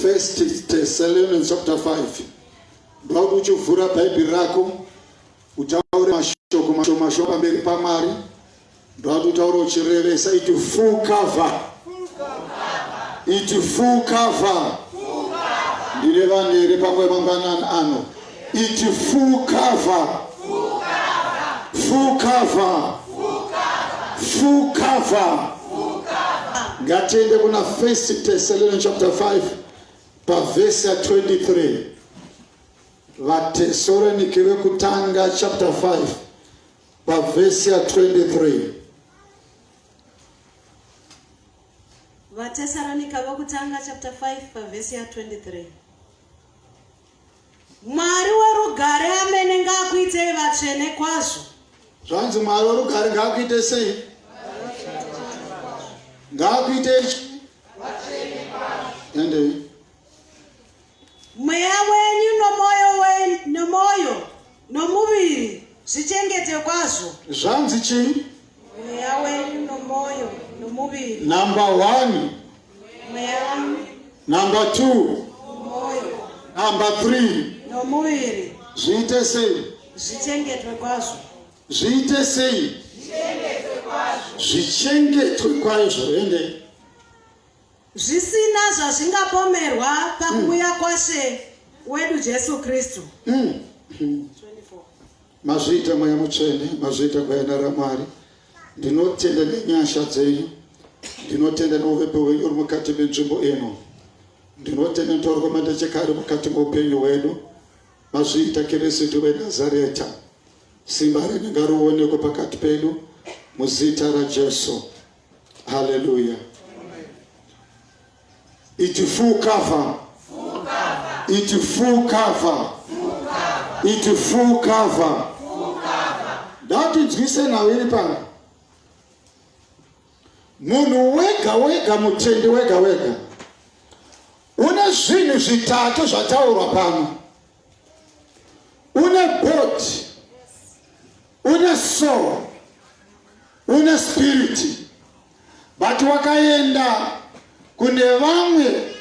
1 Thessalonians chapter 5. Ndoda uchivhura Bhaibheri rako utaure mashoko pamberi paMwari. Ndoda utaure uchirevesa iti full cover. Iti full cover. Ndine vanhu pamwe mangwanani ano. Iti full cover. Full cover. Full cover. Ngatiende kuna 1 Thessalonians chapter 5 pa verse 23. Vatesalonike vekutanga chapter 5 pa verse 23. Vatesalonika vekutanga chapter 5 pa verse 23. Mwari werugare amene ngakuitei vatsvene kwazvo. Zvanzi Mwari werugare ngakuite sei? Ngakuite vatsvene kwazvo. Ende mweya wenyu nomoyo nomuviri zvichengete kwazvo. Zvanzi chii? Mweya wenyu nomoyo nomuviri. Number 1. Mweya. Number 2. Moyo. Number 3. Nomuviri zviite sei? zvichengetwe kwazvo. Zviite sei? Zvichengetwe kwazvo. Ende zvisina zvazvingapomerwa pakuuya kwaShe wedu Jesu Kristu. 24. Mazviita mweya mutsvene, mazviita gwayana raMwari. Ndinotenda nenyasha dzenyu, ndinotenda nouvepo hwenyu uri mukati menzvimbo ino, ndinotenda ntauro mandechekare mukati muupenyu hwedu. Mazviita Kristu weNazareta, simba renyu ngaruonekwe pakati pedu muzita raJesu. Hallelujah. It's full cover. It's full cover. It's full cover. That is listen now iri pano. Munhu wega mutendi wega une zvinhu zvitatu zvataurwa pano. Une body, une soul, une spirit. But wakaenda kune vamwe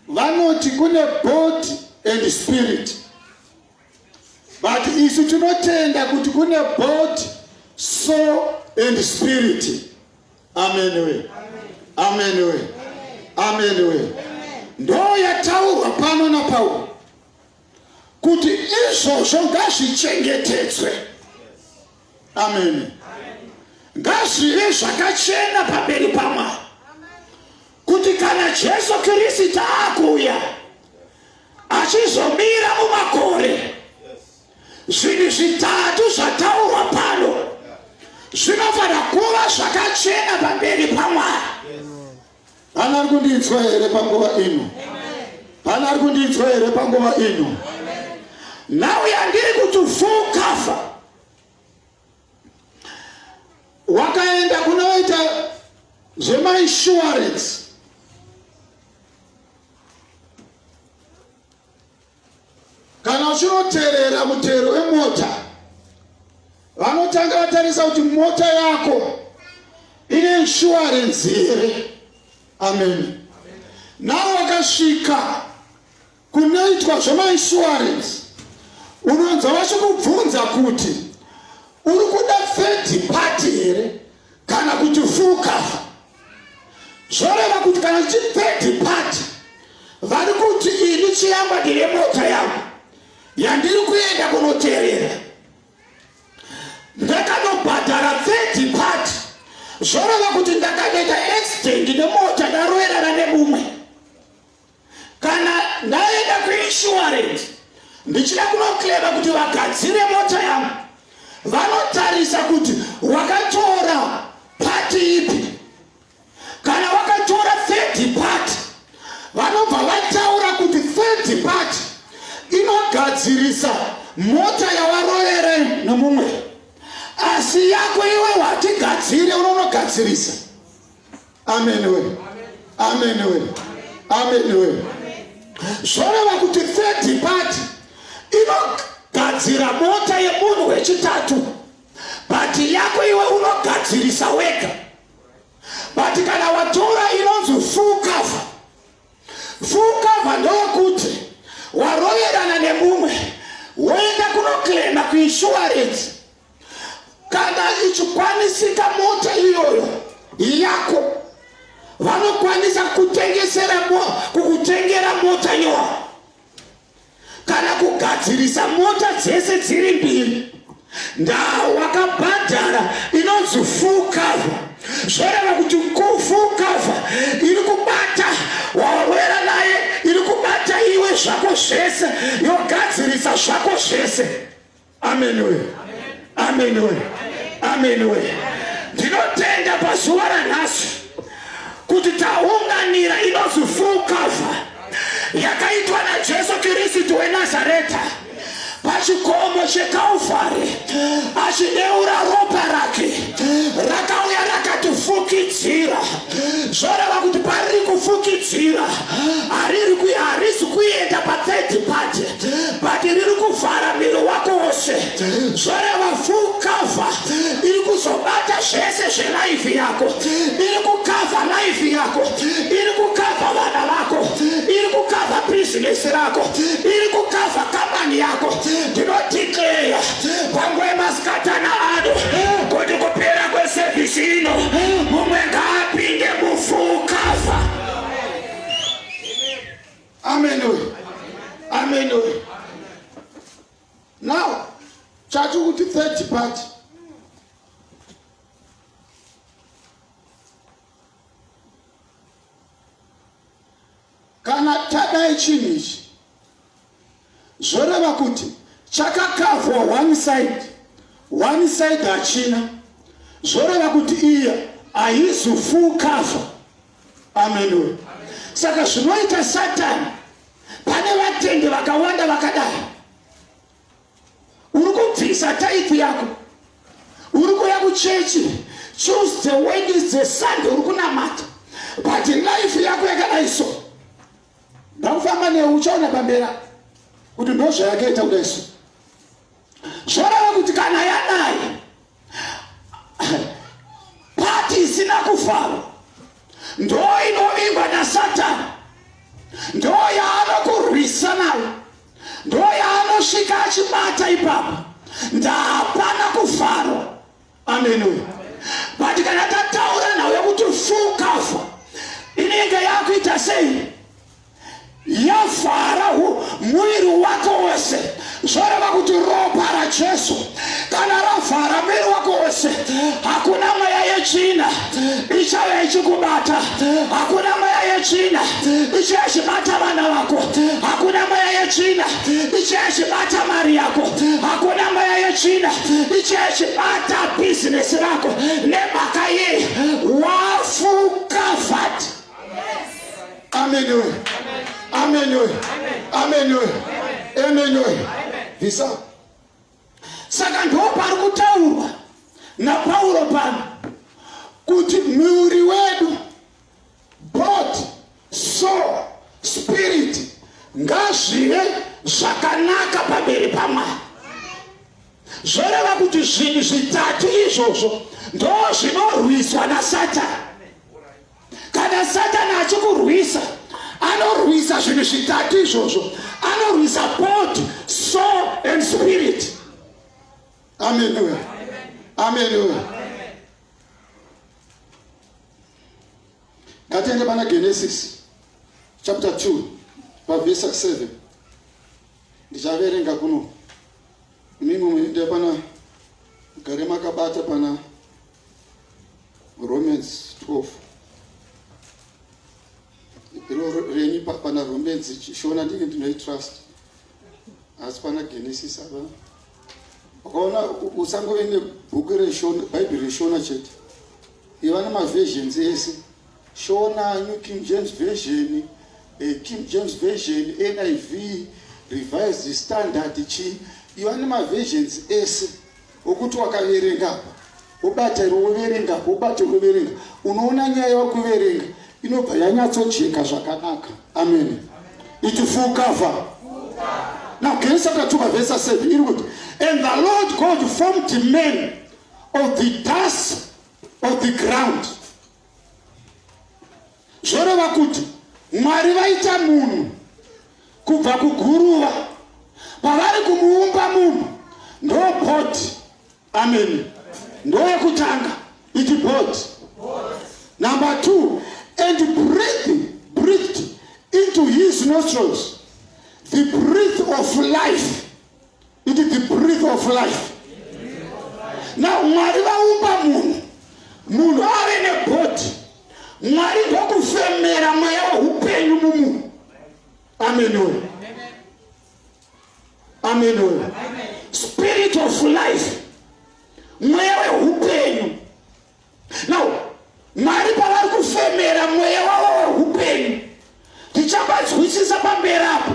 vanoti kune body and spirit. But isu tinotenda kuti kune body, soul and spirit. Amen we. Amen we. Amen we. Ndo yataurwa pano na Paulo kuti izvozvo ngazvichengetedzwe. Amen. Ngazvive zvakachena pamberi paMwari kuti kana Jesu Kristu akuuya achizomira mumakore, zvinhu zvitatu zvataurwa pano zvinofanira kuva zvakachena pamberi paMwari. Pana ari kundinzwa here panguva ino? Pana ari kundinzwa here panguva ino? Now yandiri kuti full cover. Wakaenda kunoita zvemainsurance. Kana uchinoteerera mutero wemota, vanotanga vatarisa kuti mota yako ine insurance here. Amen. Nawo wakasvika kunoitwa zvemainsurance, unonzwa vachikubvunza kuti uri kuda third party here kana kuti full cover. Zvoreva kuti kana chi third party, vari kuti ini chiyamba ndine mota yangu yandiri kuenda kunoteerera, ndakanobhadhara third party. Zvoreva kuti ndakanoita accident nemota ndaroerana nemumwe, kana ndaenda kuinsurance ndichida kunoklema kuti vagadzire mota yangu, vanotarisa kuti wakatora pati ipi. Kana wakatora third party, vanobva vataura kuti third party inogadzirisa mota yawaroere nemumwe, asi yako iwe watigadzire unonogadzirisa. Amen we. Amen we. Amen we. Zvoreva kuti third party inogadzira mota yemunhu wechitatu, but yako iwe unogadzirisa wega. But kana watora inonzi full cover. Full cover kukavha ndokuti waroverana nemumwe woenda kunoklema kuinsurance, kana ichikwanisika mota iyoyo yako vanokwanisa kukutengera mota nyora kana kugadzirisa mota dzese dziri mbiri. Ndau wakabhadhara inonzi full cover, zvoreva kuti full cover iri kubata warwera naye, iri kubata iwe zvako zvese, yogadzirisa zvako zvese. Amen we, amen we, amen we. Ndinotenda pazuva ranhasi kuti taunganira inonzi full cover yakaitwa naJesu Kristu weNazareta pachikomo cheKalvari, achideura ropa rake rakauya rakatifukidzira. Zvoreva kuti pariri kufukidzira harisi kuenda pa-third party, but riri kuvhara miri wako wose. Zvoreva full cover iri kuzobata zvese zvelaifi yako, iri kukavha laifi yako, iri kukavha vana vako, iri kukavha business rako, iri kukavha company yako. Ndinodeclare panguva masikatana ano kuti kupera kwesevhisi ino mumwe ngaapinde mufull cover. Amen. Amen. Now, chati kuti third party. Kana tadai chinichi zvoreva kuti chakakavwa one side hachina, zvoreva kuti iya haizi full cover. Amen. Saka zvinoita Satani, pane vatendi vakawanda vakadai, uri kubvisa tithe yako, uri kuya kuchechi Tuesday, Wednesday, Sunday uri kunamata, but life yako yakadai so. Ndakufamba newe uchaona pambera kuti ndozvayakaita kudai so. Zvoreva kuti kana yadai pati isina kuvharwa ndo inovigwa naSatani, ndo yaanokurwisa nayo, ndo yaanosvika achibata ipapo, ndapana kuvharwa. Amen. But kana tataura nawe kuti full cover inenge yakuita sei, yavhara mwiri wako wose. Zvoreva kuti ropa raJesu kana ravhara mwiri wako wose, hakuna mweya yechina ichauya ichikubata, hakuna mweya yechina ichauya ichibata vana vako, hakuna mweya yechina ichauya ichibata mari yako, hakuna mweya yechina ichauya ichibata business rako nemhaka ye wafull covered. Amen. Amen. Amen. Amen. Visa. Saka ndo pari kutaurwa naPaulo pano kuti mwiri wedu, body, soul, spirit ngazvive zvakanaka pamberi paMwari. Zvoreva kuti zvinhu zvitatu izvozvo ndo zvinorwiswa naSatani. Kana Satani achikurwisa, anorwisa zvinhu zvitatu izvozvo, anorwisa body, soul and spirit. Amen. Amen. Ngatiende pana Genesis chapter 2 verse 7. Ndichaverenga kuno. Mimi muende pana gare makabata pana Romans 12. Renyi pana Romans chishona ndike ndinoitrust. Asi pana Genesis aba. Ukaona usangove nebhuku reshona, Bible reshona chete. Ivana maversions ese. Shona, New King James Version, King James Version, NIV, Revised Standard chi. Ivana maversions ese. Ukuti wakaverenga. Ubata roverenga, ubata roverenga. Unoona nyaya yokuverenga. Inobva yanyatsocheka zvakanaka. Amen. It full cover. Now, Genesis chapter 2 verse 7. And the Lord God formed men of the dust of the ground. Zvoreva kuti Mwari vaita munhu kubva kuguruva pavari kumuumba munhu ndo body. Amen. Ndo yekutanga iti body. Number 2, and breathed into his nostrils the breath of life. It is the breath of life. Now Mwari vaumba munhu ave nebody. Mwari ndokufemera mweya weupenyu mumunhu. Amen. Amen. Spirit of life. Mweya weupenyu. Now Mwari pavari kufemera mweya wavo weupenyu, tichambadzwisisa pamberi apo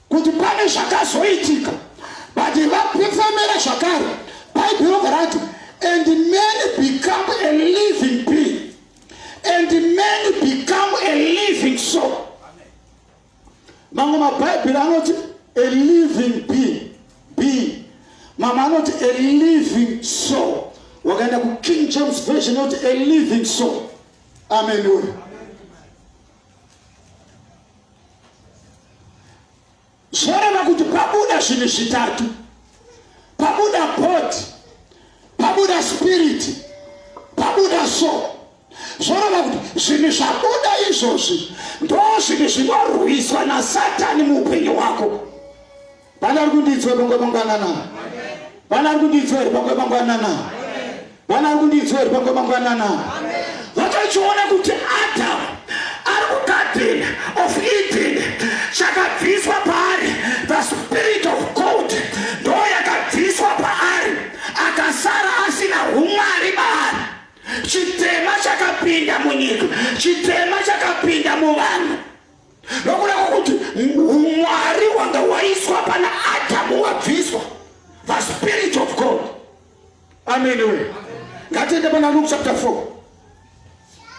kuti pane zvakazoitika, but vafemera zvakare. Bible rati, and men become a living being, and men become a living soul. Mamwe maBhayibheri anoti a living being. Mama anoti a living soul. Wakaenda ku King James Version anoti a living soul. Amen. Zvoreva kuti pabuda zvinhu zvitatu. Pabuda body, pabuda spirit, pabuda soul. Zvoreva kuti zvinhu zvabuda izvozvi ndo zvinhu zvinorwiswa naSatani muupenyu hwako. Pana ari kundinzwa bangwe mangwanana. Pana ari kundinzwa iri bangwe mangwanana. Pana ari kundinzwa iri bangwe mangwanana. Vakachiona kuti Adamu ari kugarden of Eden chakabviswa paari, the spirit of God ndo yakabviswa paari, akasara asina umwari maari. Chitema chakapinda munyika, chitema chakapinda muvanhu. Nokuda kwokuti umwari wanga waiswa pana Adamu wabviswa, the spirit of God. Amen. Ngatiende pana Luke chapter 4.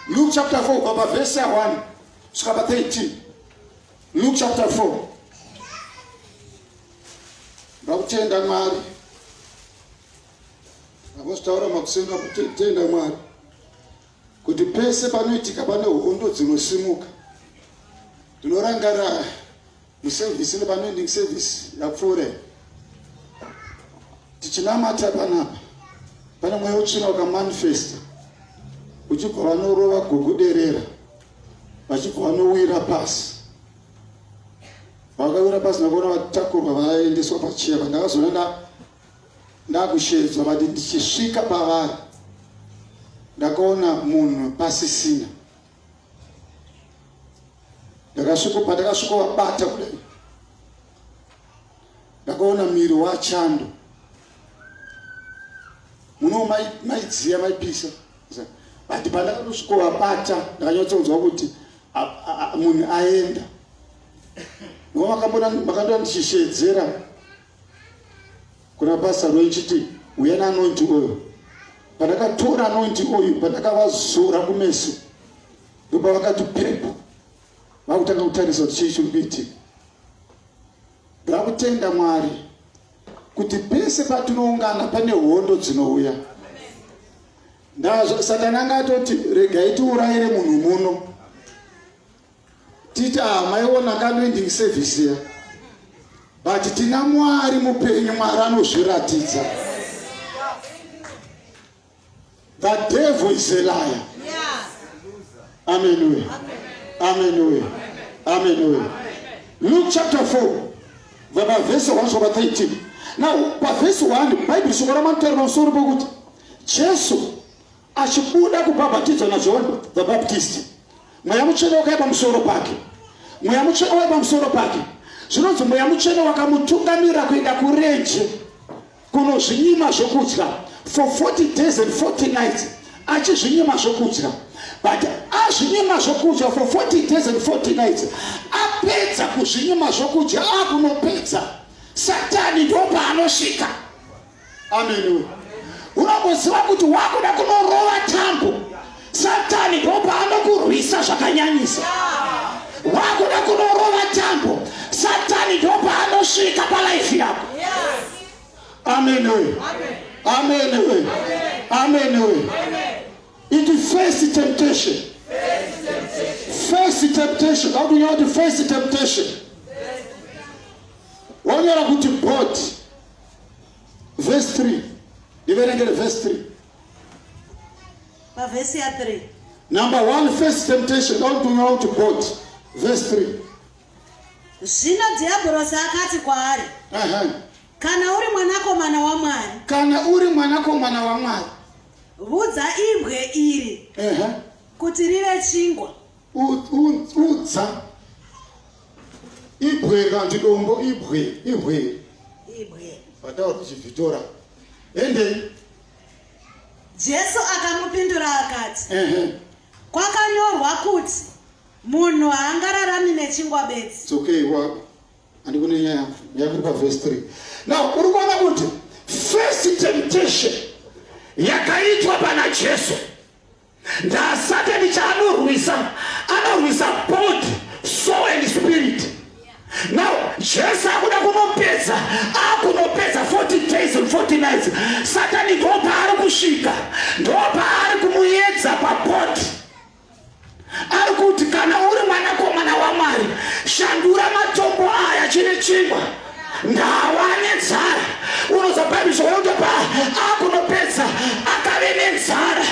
Luke chapter 4, baba verse 1 kusvika pa 13. Luke chapter 4. Ngakutenda Mwari. Ngakutaura makusenga kutenda Mwari. Kuti pese panoitika pane hondo dzinosimuka. Tinorangara muservice nepanoending service yapfuure. Tichinamata panapa. Pane mweya utsvina wakamanifesta. Uchibva vanorova gogoderera, vachibva vanowira pasi. Vakawira pasi nakuona vatakurwa vaendeswa pacheva. Ndakazoona ndakushedzwa, vati ndichisvika pavari ndakaona munhu pasisina. Pandakasvikovabata kudai ndakaona miri wachando. Muno maidziya maipisa. But pandakasvikovabata ndakanyatsokunzwa kuti munhu aenda. Makandona ndichishedzera kuna basa roichiti uya naanointi oyo. Pandakatora anointi oyo, pandakavazora kumeso, ndopa vakati pepo, vakutanga kutarisa kuti chii chiri kuitika. Ndakutenda Mwari kuti pese patinoungana pane hondo dzinouya. Satani angatoti regai tiurayire munhu muno. Titi maiona kanoending service here. But tina Mwari mupenyu, Mwari anozviratidza. The devil is a liar. Amen. Amen. Amen. Luke chapter 4, verse 1 to 13. Now, verse 1, Bible sikoramantera pamusoro pokuti Jesu achibuda kubhabhatidzwa naJohani the Baptist. Mweya mutsvene wakauya pamusoro pake. Mweya mutsvene wakauya pamusoro pake. Zvinonzi mweya mutsvene wakamutungamira kuenda kurenje kunozvinyima zvokudya for 40 days and 40 nights. Achizvinyima zvokudya. But azvinyima zvokudya for 40 days and 40 nights. Apedza kuzvinyima zvokudya akunopedza, Satani ndo paanosvika. Amen. Unoziva kuti wakuda kunorova tambo, Satani ndo paanokurwisa zvakanyanyisa. Wakuda kunorova tambo, Satani ndo paanosvika palife yako. Amen. Amen. Amen. It is first temptation. First temptation. How do you know the first temptation? When you are going to boat. Verse 3. Even get verse 3. Verse 3. Number 1, first temptation. How do you know to boat? Verse 3. Zvino Dhiabhorosi akati kwaari, kana uri mwanakomana waMwari, kana uri mwanakomana waMwari, udza ibwe iri kuti rive chingwa. Udza ibwe kanti dombo ibwe patauri kuchivitora ende. Jesu akamupindura akati, kwakanyorwa kuti munhu haangararami nechingwa bedzi. It's okay, andikune nyaya yakuri verse 3. Now uri kuona kuti first temptation yakaitwa pana Jesu ndaSatani chaanorwisa, anorwisa body, soul and spirit. Now Jesu akuda kunopedza 40 days and 40 nights. Satani ndo paari kusvika, ndo paari kumuedza pabody. Ari kuti kana uri mwanakomana waMwari, shandura matombo aya chine chingwa, ndawa nenzara. Unoza Bible zvokuti akunopedza akave nenzara.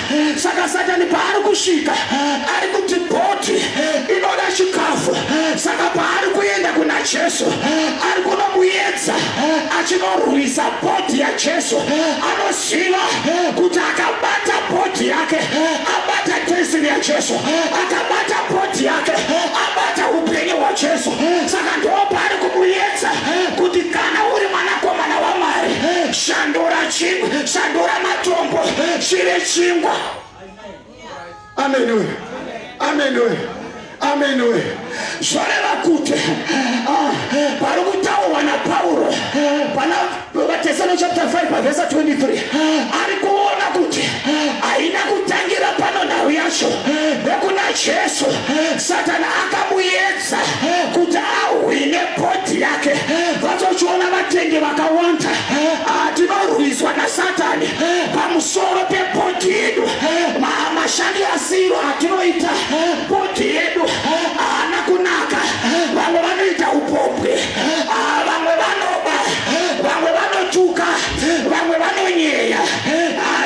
Saka Satani paari kusvika ari kuti body inoda chikafu. Saka paari kuenda kuna Jesu ari kunomuedza achinorwisa body yaJesu. Anoziva kuti akabata body yake abata destiny yaJesu, akabata body yake abata upenyu hwaJesu. Saka ndo paari kumuedza kuti kana uri mwanakomana waMwari, shandura matombo chive chingwa. Amen. Amen. Amen. Zvoreva kuti pari kutaurwa naPauro pana vaTesalonica chapter 5 verse 23, ari kuona kuti haina kutangira pano nhau yacho nekuna Jesu. Satani akamuedza kuti ahwine body yake. Vazochiona vatendi vakawanda tinorwiswa naSatani pamusoro pebody yedu. Mashandi asiro atinoita body yedu haana kunaka. Vamwe vanoita upombwe, vamwe vanoba, vamwe vanotuka, vamwe vanonyeya.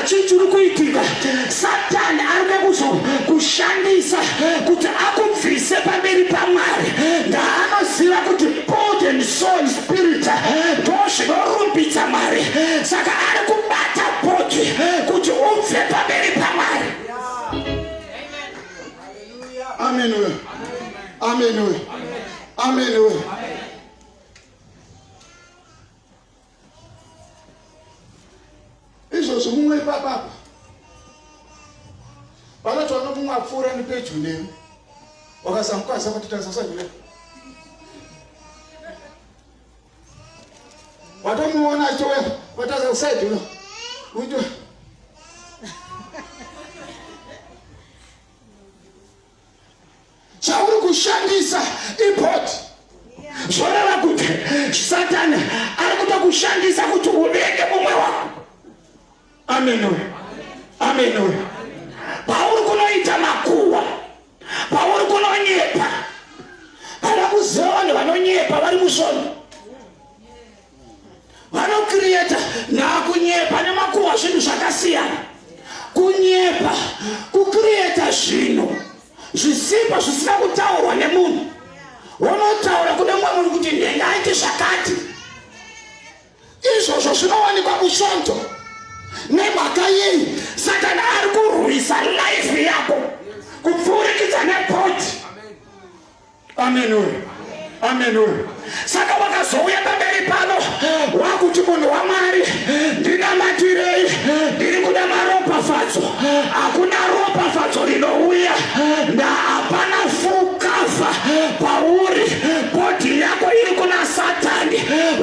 Chichiri kuitika, Satani arikuda kushandisa kuti akubvise pamberi paMwari. Ndaanoziva kuti body and soul and spirit ndo zvinorumbidza Mwari. Saka ari kubata body kuti ubve pamberi paMwari. Amen. Amen. Amen. Izvozvo mumwe ipapapa vanotwana mumwe apfuura nepedyo nemi wakasamukwaza kutitarisa sagule watomuona achiwe watarisa kusaidhulo uito chauri kushandisa ibody. Zvoreva kuti Satani ari kuda kushandisa kuti uvenge mumwe wako. Amen. Amen. Pauri kunoita makuwa, pauri kunonyepa, pana kuziva vanhu vanonyepa vari musvono, vanokrieta nakunyepa nemakuwa zvinhu zvakasiyana. Kunyepa kukrieta zvinhu zvisipo zvisina kutaurwa nemunhu. Unotaura kune mumwe munhu kuti ndengaite zvakati. Izvozvo zvinowanikwa musvondo. Nemhaka yei Satani ari kurwisa life yako kupfurikidza nebody. Amen. Amen. Saka wakazouya pamberi pano wakuti munhu waMwari, ndinamatirei, ndiri kuda maropafadzo. Hakuna ropafadzo rinouya, hapana fukava pauri. Body yako iri kuna Satani,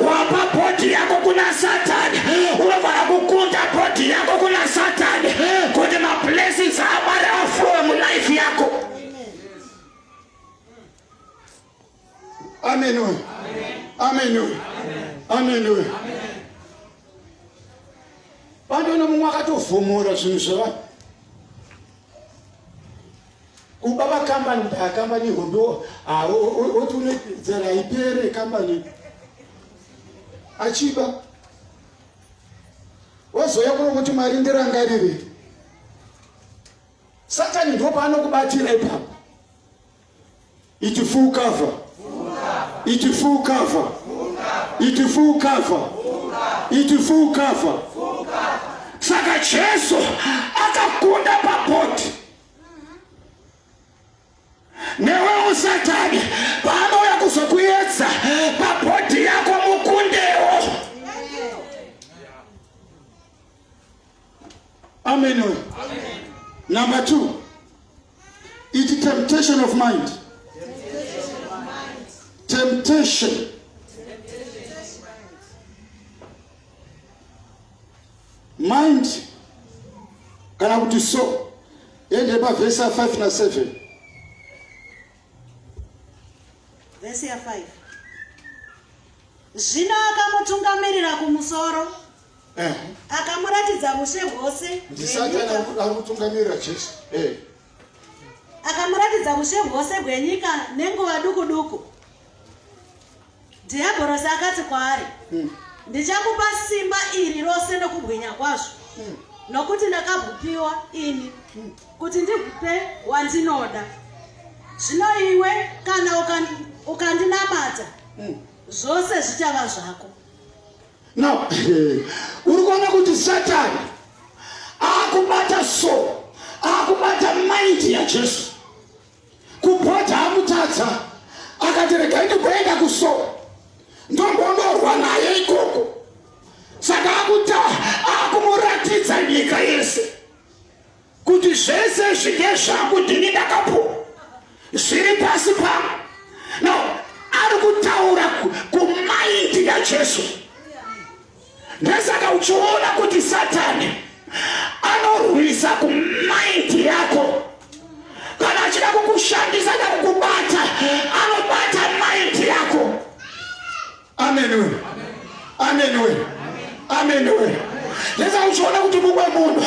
wapa body yako kuna Satani. Unofana kukunda body yako kuna Satani kuti mablessings aMwari aflow mulife yako. Amen. Amen. Amen. Vandoona mumwe akatovhomora zvinhu zvavanhu kuba kambani hondo otune zera ipere kambani achiba wazoya kuti mari ndirangarire Satani ndo paanokubatira ipapo. It full cover. It full cover. It full cover. It full cover. Saka Jesu akakunda papoti. Newe Satani paanouya kuzokuedza papoti yako mukundewo. Amen. Number 2, it's temptation of mind. Temptation. Mind. Kana kuti so. Ende pa verse 5 na 7. Verse 5. Zvino akamutungamirira kumusoro. Akamuratidza ushe hwose. Ndisatana akutungamirira Jesu. Akamuratidza ushe hwose hwenyika nenguva duku duku. Dhiabhorosi akati kwaari, ndichakupa simba iri rose nokubwinya kwazvo, nokuti ndakabvupiwa ini kuti ndikupe wandinoda. Zvino iwe kana ukandinamata, zvose zvichava zvako. Now, urikuona kuti Satani akubata so, akubata mind ya Jesu. Kupota amutadza, akati regai ndikuenda kuso. Ndombondorwa naye ikoko. Saka akumuratidza nyika yese kuti zvese zvine zvangu ndini ndakapuwa zviri pasi pangu. Now, ari kutaura kumaindi ya Jesu. Ndesaka uchiona kuti Satani anorwisa kumaindi yako. Kana achida kukushandisa nekukubata, anobata maindi yako. Amen. Amen. Amen. Leza uchiona kuti mumwe munhu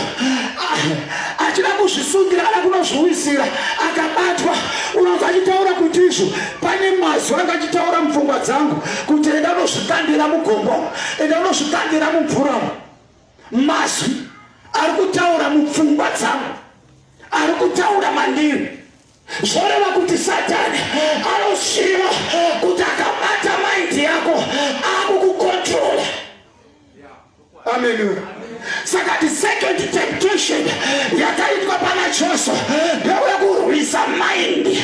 achida kuzvisungira kana kunozviwisira akabatwa, unonzi achitaura kuti izvo pane mazwi akachitaura mupfungwa dzangu kuti enda unozvikandira mugombo, enda unozvikandira mumvura. Mazwi ari kutaura mupfungwa dzangu, ari kutaura mandiri. Zvoreva kuti Satani anoziva kuti akabata maindi yako akukukontrola. Amen. Saka the second temptation yakaitwa pana Jesu ndewekurwisa maindi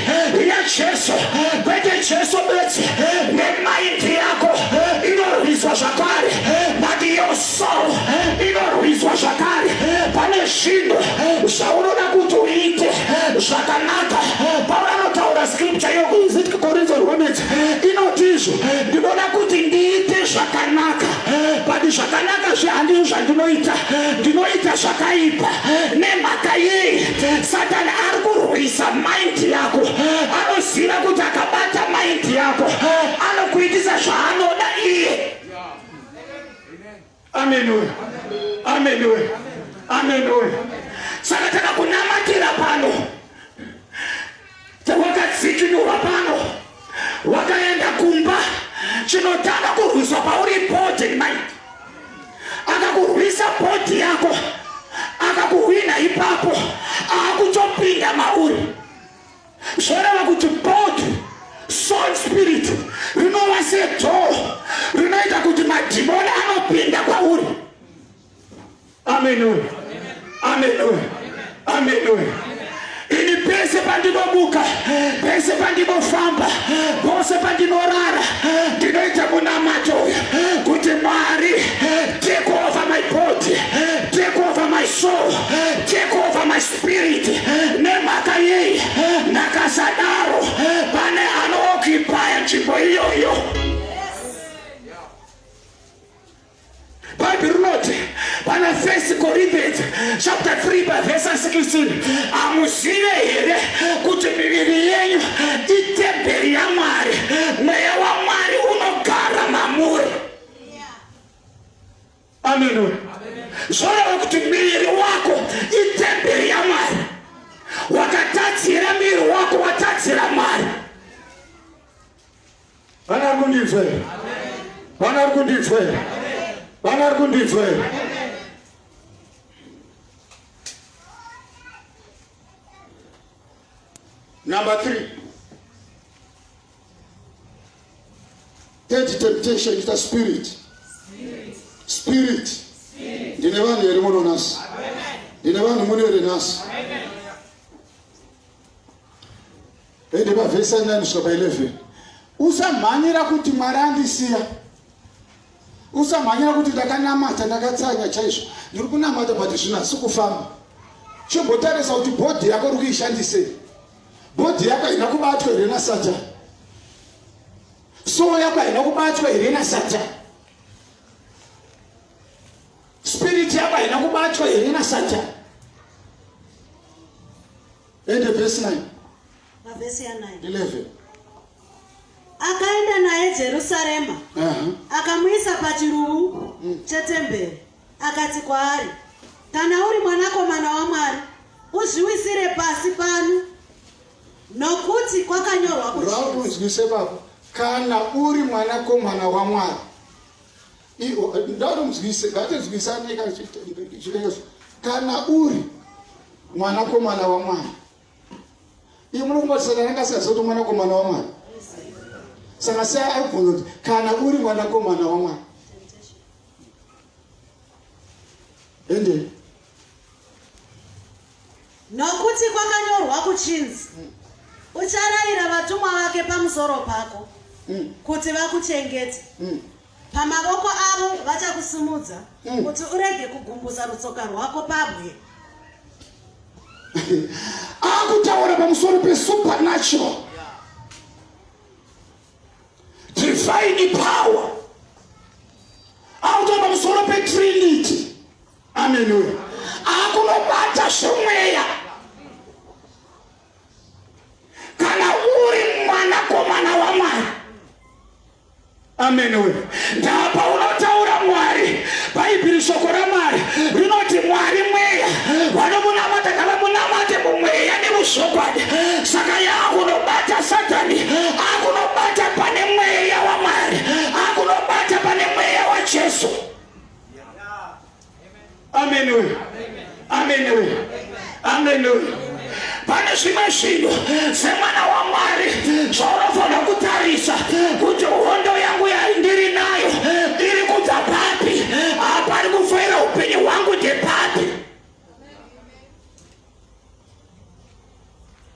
ya Jesu. Kwete Jesu beti nemaindi yako inorwiswa zvakare, but your soul inorwiswa zvakare. Pane zvinhu zvaunoda kuti uite zvakanaka. Paulo anotaura scripture iyo is it Corinthians Romans inotizvo ndinoda kuti ndiite zvakanaka, but zvakanaka zvehandizvo zvandinoita, ndinoita zvakaipa. Nemhaka yei Satani ari kurwisa maindi yako. Anoziva kuti akabata maindi yako anokuitisa zvaanoda iye. Amen. Amen. Amen. Saka takakunamatira pano, wakadzikinurwa pano, wakaenda kumba. Chinotanga kurwiswa pauri body mind. Akakurwisa body yako, akakuhwina ipapo, akutopinda mauri. Zvoreva kuti body, soul, spirit rinova sedhoo rinoita kuti madhimoni anopinda kwauri. Amen. Amen. Amen. Ini pese pandinomuka, pese pandinofamba, pose pandinorara, ndinoita munamato kuti Mwari take over my body, take over my soul, take over my spirit. Nemhaka yei ndakasadaro pane anookipaya nzvimbo iyoyo. Bible rinoti pana 1 Corinthians chapter 3 verse 16, amuzive here kuti miviri yenyu itemberi yaMwari, mweya waMwari unogara mamuri. Amen. Zvoreva kuti miviri wako itemberi yaMwari. Wakatadzira miviri wako kundibvera. Vana vari kundibvera. Vana vari kundibvera. Number 3. Third temptation is the spirit. Spirit. Ndine vanhu here muno nhasi. Ndine vanhu muno here nhasi. Ende pavhesi 9 kusvika pa11. Usamhanyira kuti Mwari andisiya. Usamhanyira kuti ndakanamata ndakatsanya chaizvo. Ndiri kunamata but zvinasi kufamba. Chimbotarisa kuti bhodhi yako uri kuishandisei. Bhodhi yako haina kubatwa here naSatani. Soul yako haina kubatwa here naSatani. Spirit yako haina kubatwa here naSatani. Ende verse 9. Verse 9. 11. Akaenda naye Jerusalema. Akamuisa pachiruvu chetemberi. Akati kwaari, kana uri mwanakomana waMwari, uzviwisire pasi pano, nokuti kwakanyorwa kuti raunzwise baba, kana uri mwanakomana waMwari. Ndaunzwise, ngatizwisane kana uri mwanakomana waMwari. Iyo munokumbatisana nangasazoti mwanakomana waMwari. Saka sai akubvunza kana uri mwanakomana waMwari. Ende nokuti kwakanyorwa kuchinzi, ucharayira vatumwa vake pamusoro pako kuti vakuchengete. Pamavoko avo vachakusimudza kuti urege kugumbusa rutsoka rwako pabwe. akutaura pamusoro pesupernatural divine power. Akutaura pamusoro petrinity. Amen. Akunobata zvemweya. Kana uri mwanakomana waMwari. Amen. Ndapa unotaura Mwari. Bhaibheri shoko raMwari rinoti Mwari mweya. Vanomunamata ngavamunamate mumweya nemusvokwadi. Saka yakunobata Satani. Akunobata pane mweya waMwari. Akunobata pane mweya waJesu. Amen. Amen. Amen. Pane zvimwe zvinhu semwana waMwari zvaunofanira kutarisa kuti hondo yangu ndiri nayo iri kubva papi, pari kufira upenyu hwangu ndepapi.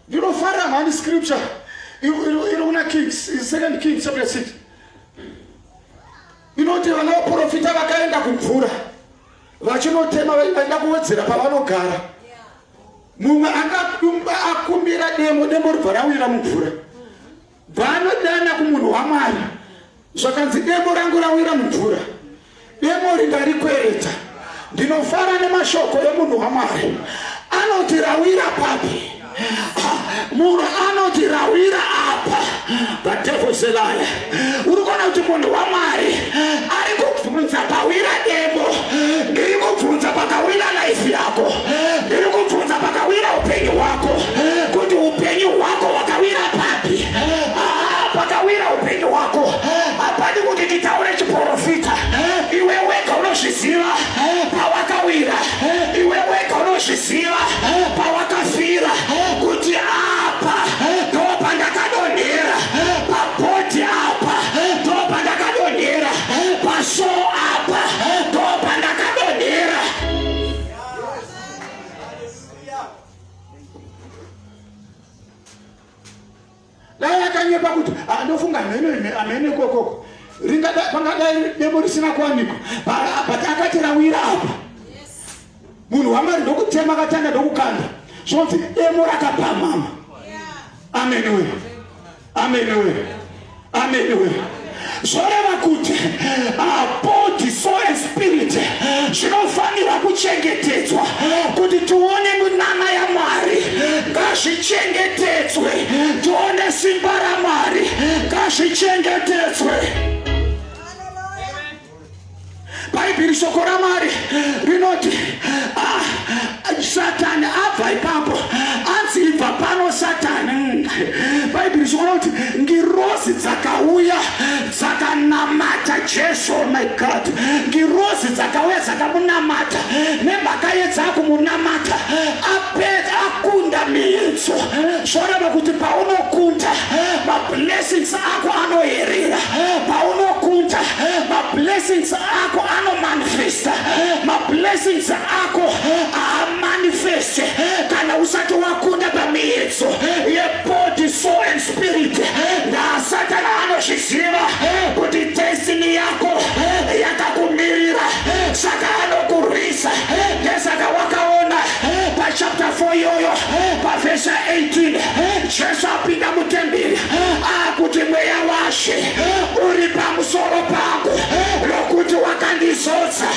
Ndinofarira mhani scripture iri kuna Kings, 2 Kings chapter 6. Inoti vana vaprofita vakaenda kumvura vachinotema vaenda kuwedzera pavanogara. Mumwe akumbira demo ribva rawira mumvura. Vanodana kumunhu waMwari, zvakanzi demo rangu rawira mumvura. Demo ringarikwereta. Ndinofara nemashoko emunhu waMwari. Anoti rawira papi? Munhu anoti rawira apa. The devil is a liar. Uri kuona kuti munhu waMwari ari kubvunza pawira demo. Ndiri kubvunza pakawira life yako. Ndiri kubvunza pakawira upenyu hwako. Kuti upenyu hwako wakawira papi? Pakawira upenyu hwako. Hapadi kuti nditaure chiprofita. Iwe wega unozviziva pawakawira. Iwe wega unozviziva pawakafira. Kuti apa ndopa ndakadonhera. Pabhodhi apa ndopa ndakadonhera. Paso apa ndopa ndakadonhera. Dai akanyepa kuti ndofunga amene kokoko ringada pangadai demo risina kuwanikwa, but akati rawira apa. Munhu waMwari ndokutema akatanga ndokukanda zvonzi demo rakapamhama. Amen. Amen. Amen. Zvoreva kuti body, soul and spirit zvinofanirwa kuchengetedzwa kuti tione munana yaMwari. Ngazvichengetedzwe. Tione simba raMwari. Ngazvichengetedzwe. Bhaibheri shoko raMwari rinoti Satani abva ipapo, anzi ibva pano Satani. Bhaibheri shoko rinoti ngirozi dzakauya dzakauya dzakanamata Jesu. Oh my God, ngirozi dzakauya dzakamunamata nemhaka yedzakumunamata akunda miitso zvoreva kuti paunokunda mablessings ako anoherera, paunokunda mablessings ako anomanifesta, mablessings ako amanifeste kana usati wakunda pamiitso yebody, soul and spirit. Na Satana anozviziva kuti destiny yako yakakumirira, saka anokurwisa. Ndesaka wakaona pachapter 4 yoyo pavhesa 18 Jesu apinda mutemberi akuti mweya washe uri pamusoro pangu lokuti wakandizodza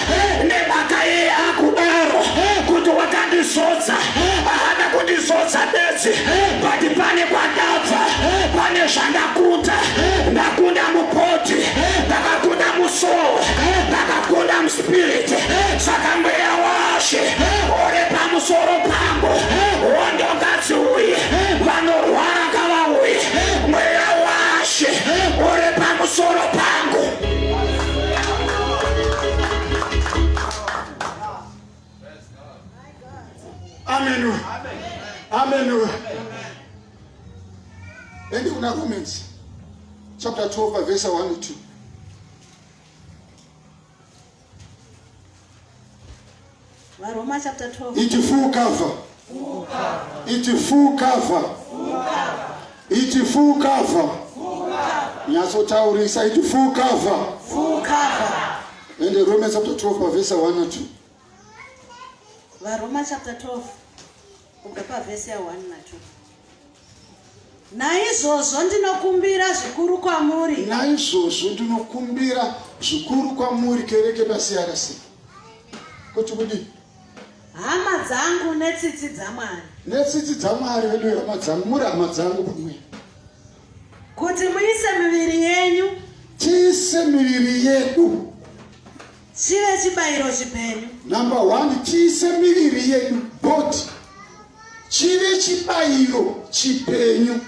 nemhaka yeye akudaro kuti wakandizodza. Haana kundizodza bedzi, but pane kwandabva, pane zvandakunda. Ndakunda mubhodi, ndakakunda musoul, ndakakunda muspirit. Saka mweya washe uri pamusoro pangu. Wondogadziuye vanorwara ngavauye. Mweya washe uri pamusoro pangu. Amen. Amen. And in Romans chapter 12 verse 1 and 2. Varoma chapter 12. It's full cover. It's full cover. It's full cover. Nyasotaurisa it's full cover. Full cover. And in Romans chapter 12 verse 1 and 2. Varoma chapter 12 kubva pavhesi ya 1 na 2. Naizvozvo ndinokumbira zvikuru kwamuri. Naizvozvo ndinokumbira zvikuru kwamuri kereke pasiyarasi. Kuti kudi hama dzangu netsitsi dzamwari. Netsitsi dzamwari vedu hama dzangu, muri hama dzangu pamwe. Kuti muise miviri yenyu. Tiise miviri yedu. Chive chibayiro chipenyu. Number 1, tiise miviri yedu body. Chive chibayiro chipenyu.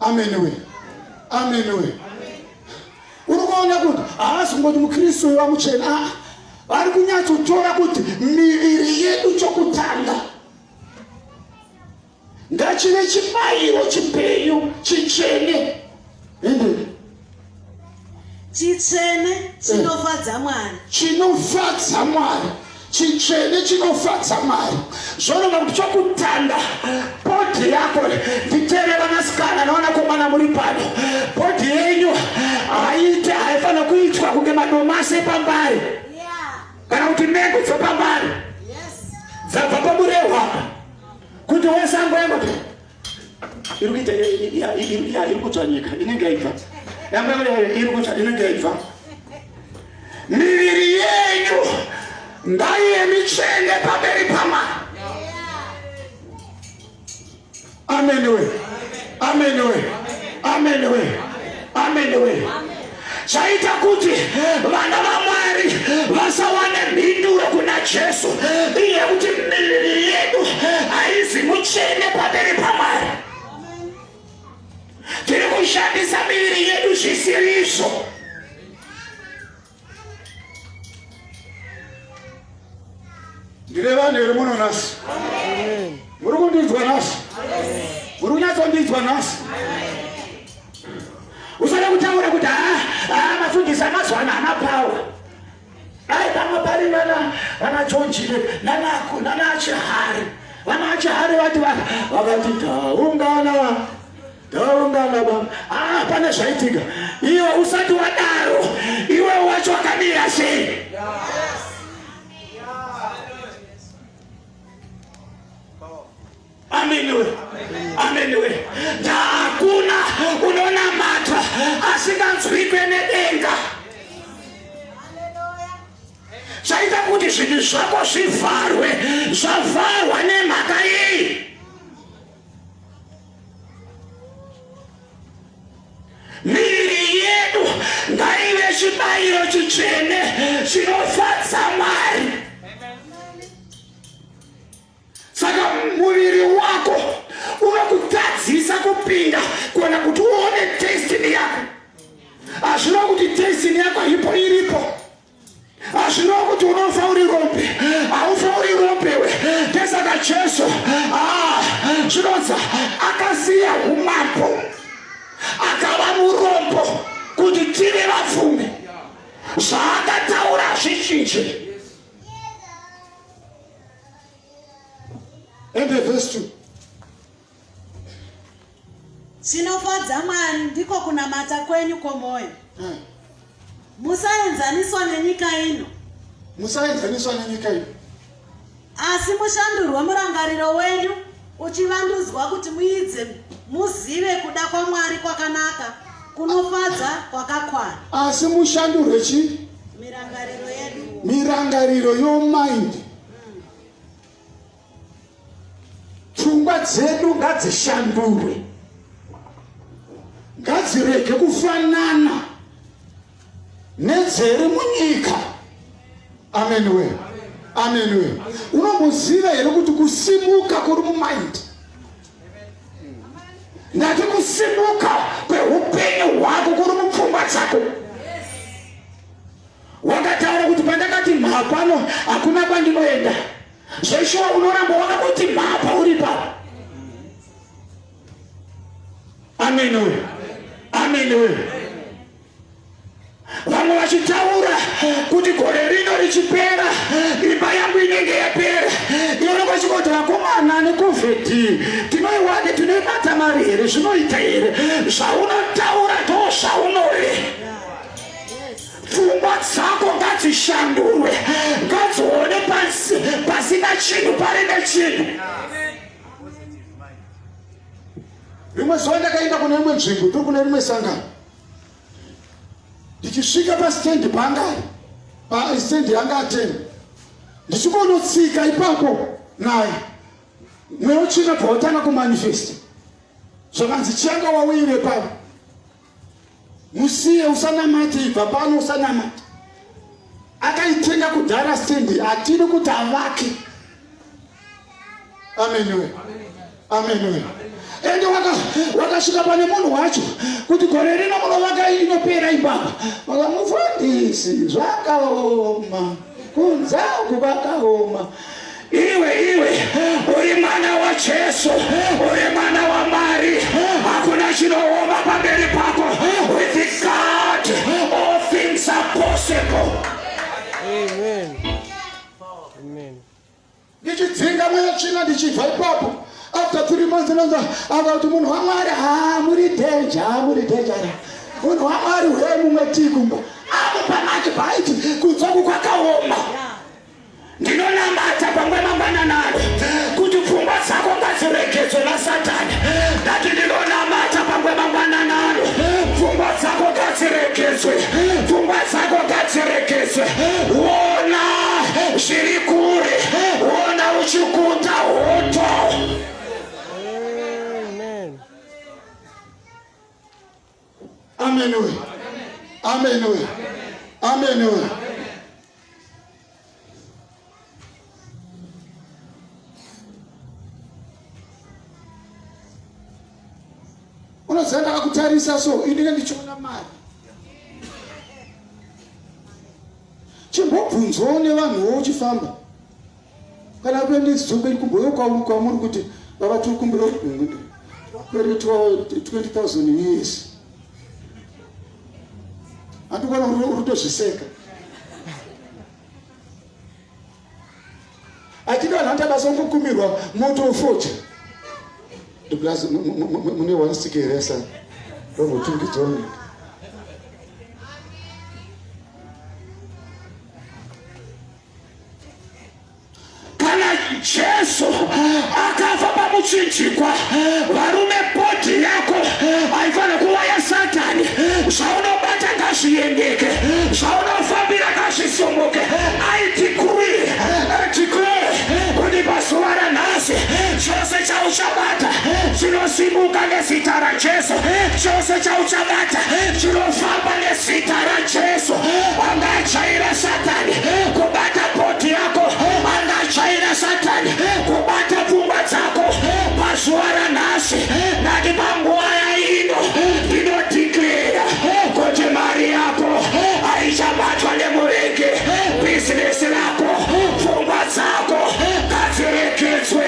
Amen we. Amen we. Unokuona kuti haasingoti mukristu wamuchena. Vari kunyatsotora kuti miviri yedu chokutanga ngachive chibayiro chipenyu chichene. Chichene chinofadza Mwari. Chinofadza Mwari. Chichene chinofadza Mwari. Zvorova kuti chokutanga bhodhi yako nditere vanasikana navanakomana muri pano. Bhodhi yenyu haite haifanira kuitwa kunge madomasi epambari kana kuti mengo dzepambari dzabva pamurehwa kuti wesango yangoti iri kuita iri kutsvanyika inenge yaibva iri kutsva inenge yaibva. Miviri yenyu ngaive michene pamberi paMwari. Amen we. Amen we. Amen we. Amen we. Chaita kuti vana vaMwari vasawane mhinduro kuna Jesu iye kuti miviri yedu haizi muchene pamberi paMwari. Tiri kushandisa miviri yedu zvisizvo. Ndire vanhu here muno nhasi? Muri kundinzwa nhasi? Muri kunyatsondinzwa nhasi? Usada kutaura kuti mafundisi amazuva ano haana pawa. Dai pamwe pari vana Jonji nana Chihari. Vana Chihari vati vakati taungana baba. Pane zvaitika. Iwe usati wadaro, iwe wacho wakamira sei? Amen we. Amen we. Hakuna unonamata asinganzwikwe nedenga. Chaita kuti zvinhu zvako zvivharwe, zvavharwa nemhaka iyi. Miviri yedu ngaive chibayiro chichene chinofadza Mwari. Saka muviri wako unokutadzisa kupinda kuona kuti uone destiny yako. ngazvibvume zvaakataura zvichinje. And verse 2. Chinofadza Mwari ndiko kunamata kwenyu kwomwoyo. Musaenzaniswa nenyika ino. Musaenzaniswa nenyika ino. Asi mushandurwe murangariro wenyu uchivandudzwa kuti muidze muzive kuda kwaMwari kwakanaka, kunofadza kwakakwana. Asi mushandurwe chi? Mirangariro yedu. Mirangariro yomind. Pfungwa dzedu ngadzishandurwe, ngadzirege kufanana nedziri munyika. Amen we. Amen we. Unomboziva here kuti kusimuka kuri mumind. Ndati kusimuka kweupenyu hwako kuri mupfungwa dzako. Wakataura kuti pandakati mhapano hakuna kwandinoenda. Zveshuwa unoramba wakakuti mhapa uri papo. Amen we. Amen we. Vamwe vachitaura kuti gore rino richipera imba yangu inenge yapera. Ivo vachikoti vakomana nekovhidhi tinoiwane, tinoibata mari here, zvinoita here. Zvaunotaura ndo zvaunove. Pfungwa dzako ngadzishandurwe, ngadzione pasina chinhu parine chinhu. Rimwe zuva ndakaenda kune imwe nzvimbo, tiri kune rimwe sangano. Ndichisvika pasitendi pangari, pasitendi yanga atema. Ndichikonotsika ipapo naye. Mwewo chino pautanga kumanifesta. Zvakanzi changa wawire papo. Musiye usanamati, ibva pano usanamati. Akaitenga kudhara stendi, atiri kuti avake. Amen we. Amen we. Ende wakasvika pane munhu wacho kuti gore rino munovaka inopera ibaba. Vakamufundisi zvakaoma, kunzangu kwakaoma. Iwe uri mwana wa Jesu, uri mwana wa Mwari. Hakuna chinooma pamberi pako. With God all things are possible. Amen. Amen. Ndichidzinga mweya china ndichibva ipapo. After 3 months akati munhu waMwari, muri danger, muri danger. Munhu waMwari mumwe tikumba. Pamati paiti kunzangu kwakaoma. Ndinonamata pamwe mangwananano kuti pfungwa dzako ngadziregedzwe naSatani. Ndati ndinonamata pamwe mangwananano pfungwa dzako ngadziregedzwe, pfungwa dzako ngadziregedzwe. Wona zviri kure, wona uchikuta hoto. Amen. Amen we. Amen we. Amen we. Unozenda kutarisa so indinge ndichiona mari. Chimbobvunzwawo nevanhuwo uchifamba. Kana kuenda zidzoke kumboyo kwamuri kuti baba tiri kumbira kwere 20,000 years. Andikona urutozviseka. Achida nhanda basa kukumirwa moto ufocha. Ndiblazi mune one stick eresa. Robo tungitoni. Kana Jesu akafa pamuchinjikwa, varume bhodhi yako haifana kuva yaSatani. Zvaunobata ngazviendeke, zvaunofambira ngazvisomoke. I decree kuti pazuva ranhasi chose chauchabata chinosimuka nezita raJesu. Chose chauchabata chinofamba nezita raJesu. Angajaira Satani kubata bhodhi yako, angajaira Satani kubata pfungwa dzako pazuva ranhasi. Ndati panguva yaino ndinodhiklera kuti mari yako haichabatwa nemurenge. Bhizinesi rako, pfungwa dzako ngadziregedzwe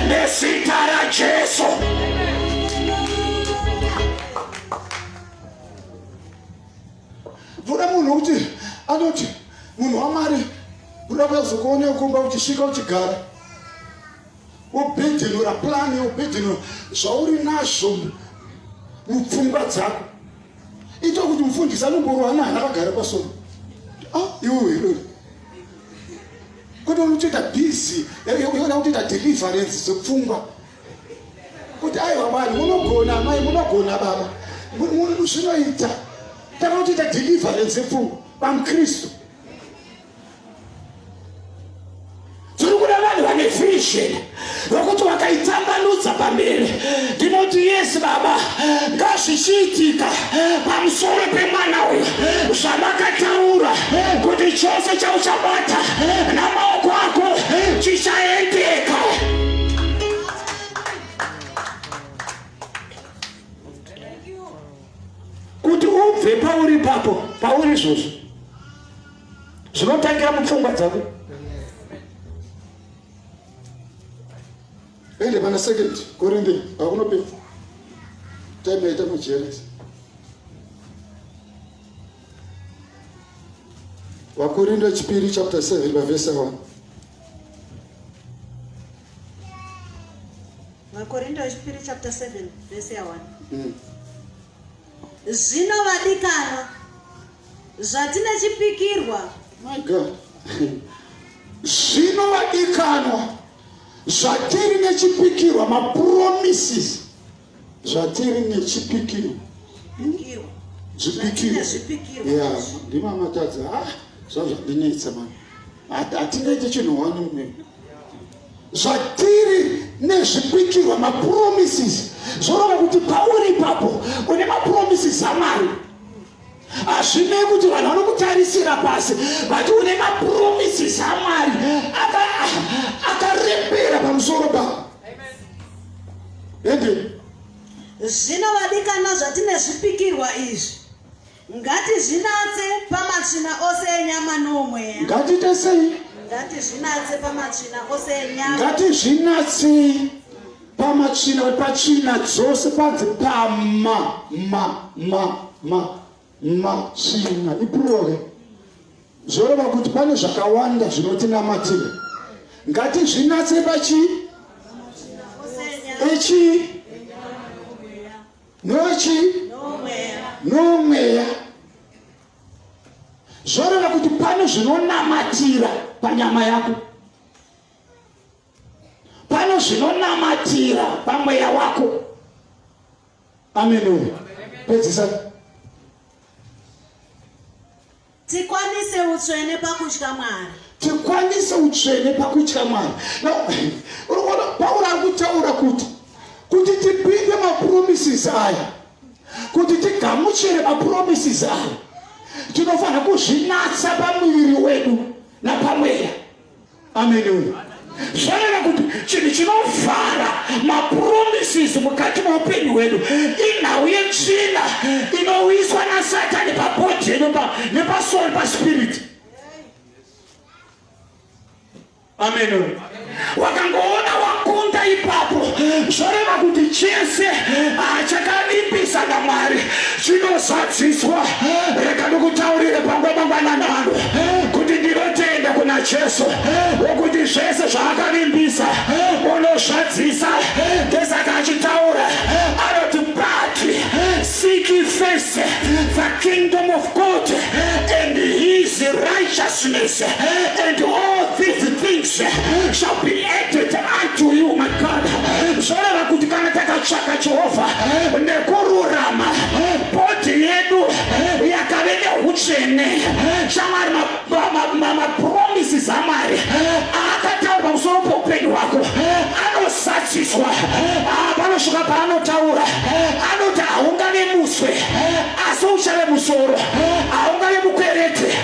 nezita raJesu. toda munhu kuti anoti munhu wamari unoda kuzokuona ukomba uchisvika uchigara wobhedhenura plani wobhedhenura zvauri nazvo mupfungwa dzako ito kuti mufundisi anongorwa naye akagara pasoro iwe irori kuti unotoita busy yoda kutoita deliverance dzepfungwa kuti aiwa vanhu munogona mai munogona baba zvinoita taka kutoita deliverance yepfungwa pamukristu tiri kuda vanhu vane vision vokuti vakaitambanudza pamberi ndinoti yes baba ngazvichiitika pamusoro pemwana uyu zvamakataura kuti chose chauchabata namaoko ako chichaendeka kuti ubve pauri papo pauri izvozvo zvinotangira mupfungwa dzako. ende pana 2 Korinde akunopedza time yaita mujeres Wakorinde chipiri chapter 7 verse 1 Wakorinde chipiri chapter 7 verse 1 Zvino vadikana zvatine chipikirwa my god zvino vadikanwa zvatiri nechipikirwa mapromises zvatiri nechipikirwa zvipikirwa ya ndimamatadza zvazvandinetsa mani hatingaite chinhu wani mumwe zvatiri nezvipikirwa mapromises zvorova kuti pauri ipapo une mapromises amari hazvinei kuti vanhu vanokutarisira pasi vati une mapromises amari akarembera pamusoro pavo ende zvino vadikana zvatine zvipikirwa izvi ngatizvinatse pamatsvina ose enyama nomweya ngatiite sei ngatizvinatse pamatsvina ose enyama ngatizvinatse pamatsvina dzose panze matsvina ipurore zvoreva kuti pane zvakawanda zvinotinamatira ngatizvinatse echi nomweya zvoreva kuti pane zvinonamatira panyama yako pane zvinonamatira pamweya wako amen pedzisa tikwanise utsvene pakutya Mwari tikwanise utsvene pakutya Mwari Pauro ari kutaura kuti tipinde mapromises aya kuti tigamuchire mapromises aya tinofanira kuzvinatsa pamuviri wedu napamweya amen zvareva kuti chinhu chinovhara mapromises mukati meupenyu hwedu inhau yetsvina inowiswa naSatani pabhodhi nepasori paspirit amen wakangoona wakunda ipapo zvoreva kuti chese chakavimbisa naMwari chinozadziswa rega ndikutaurire panguva mangwana nano kuti ndinotenda kuna Jesu wokuti zvese zvaakavimbisa unozvadzisa ndesaka achitaura anoti but seek ye first the kingdom of God and his righteousness and all these things shall be added unto you, my God. Zvoreva kuti kana takatsvaka Jehovha nekururama bhodhi yedu yakave neutsvene shamwari mapromises aMwari akataura pamusoro poupenyu hwako anozadziswa panosvika paanotaura anoti haungave muswe asi uchave musoro haungave mukwerete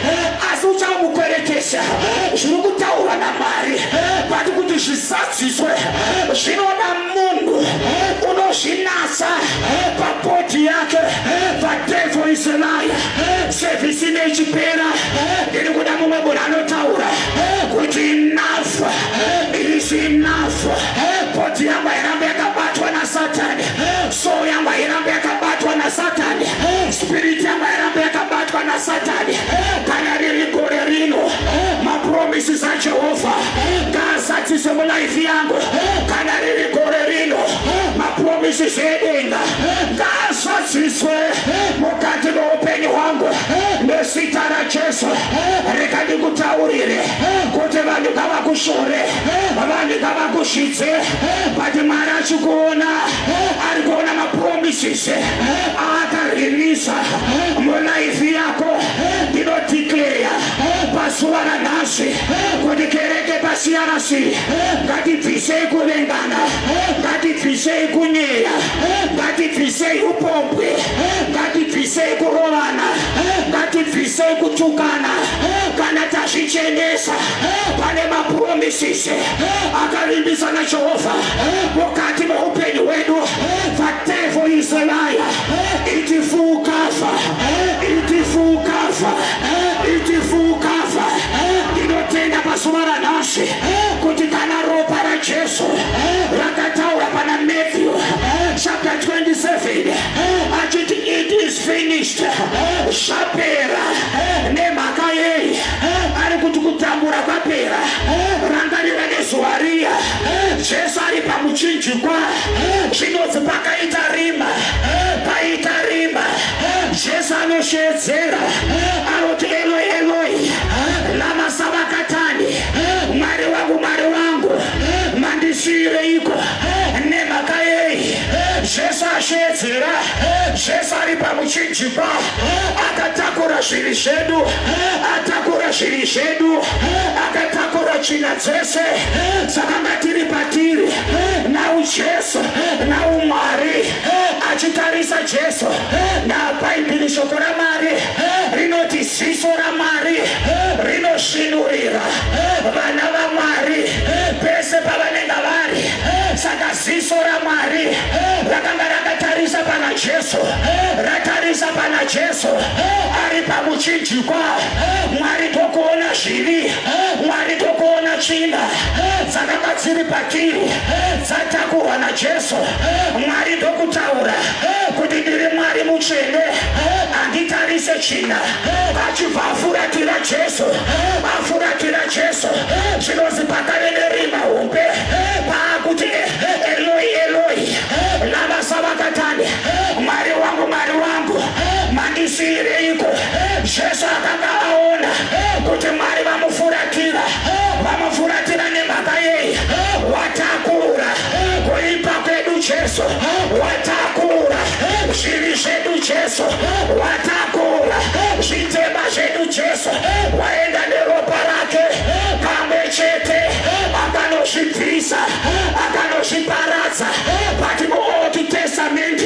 asi uchave mukweretesa zviri kutaurwa naMwari pati kuti zvizadziswe zvinoda munhu unozvinatsa pabhodhi yake. The devil is a liar. Service inechipera ndiri kuda mumwe munhu anotaura kuti enough is enough. Bhodhi yangu irambe yakabatwa naSatani, soul yangu irambe yakabatwa naSatani, spirit yangu irambe yakabatwa naSatani. life yangu kana riri gore rino mapromises edenga ngasatsiswe mukati muupenyu hwangu nesita raJesu. Reka ndikutaurire kuti vanhu ngavakushore, vanhu ngavakushidze, but Mwari achikuona, ari kuona mapromises akaririsa mulife yako. Ndinodeclare pazuva ranhasi kuti kereke paCRC ngatibvisei kuvengana, ngatibvisei kunyeya, ngatibvisei upombwe, ngatibvisei kurovana, ngatibvisei kutukana. Kana tazvichenesa pane mapromises akavimbisa naJehovha mukati meupenyu hwedu. The devil is a liar. Iti full cover, iti full cover, iti full cover. Ndinotenda pazuva ranhasi kuti kana ropa raJesu rakataura pana Matthew chapter 27 achiti it is finished, zvapera. Nemhaka yei ari kuti kutambura kwapera. Rangarira nezuva riya Jesu ari pamuchinjikwa, zvinonzi pakaita rima, paita rima Jesu anoshedzera anoti Eloi Eloi lama sabakatani, Mwari wangu mandisiyireiko. Nemhaka yei Jesu ashedzera. Jesu ari pamuchinjikwa akatakura zviri zvedu, atakura zviri zvedu, akatakura tsvina dzese dzakanga tiri patiri. Nau Jesu, nau Mwari achitarisa Jesu. Nabhaibheri shoko raMwari rinoti ziso raMwari rinosvinurira vana vaMwari pese pavanenge vari. Saka ziso raMwari rakanga rakatarisa pana Jesu, ratarisa pana Jesu ari pamuchinjikwa. Mwari tokuona zvivi, Mwari tokuona tsvina dzakanga dziri patiri dzatakurwa naJesu. Mwari tokutaura kuti ndiri Mwari mutsvene, handitarise tsvina. Achibva afuratira Jesu, afuratira Jesu. Zvinonzi pakave nerima hombe paakuti Eloi Eloi lama sabakatani, Mwari wangu mandisiyireiko. Jesu akanga aona kuti Mwari vamufuratira, vamufuratira nemhaka yei. Watakura kuipa kwedu Jesu, watakura zvivi zvedu Jesu, watakura zvitema zvedu Jesu. Waenda neropa rake kamwe chete akanozvibvisa, akanozviparadza. But muOld Testament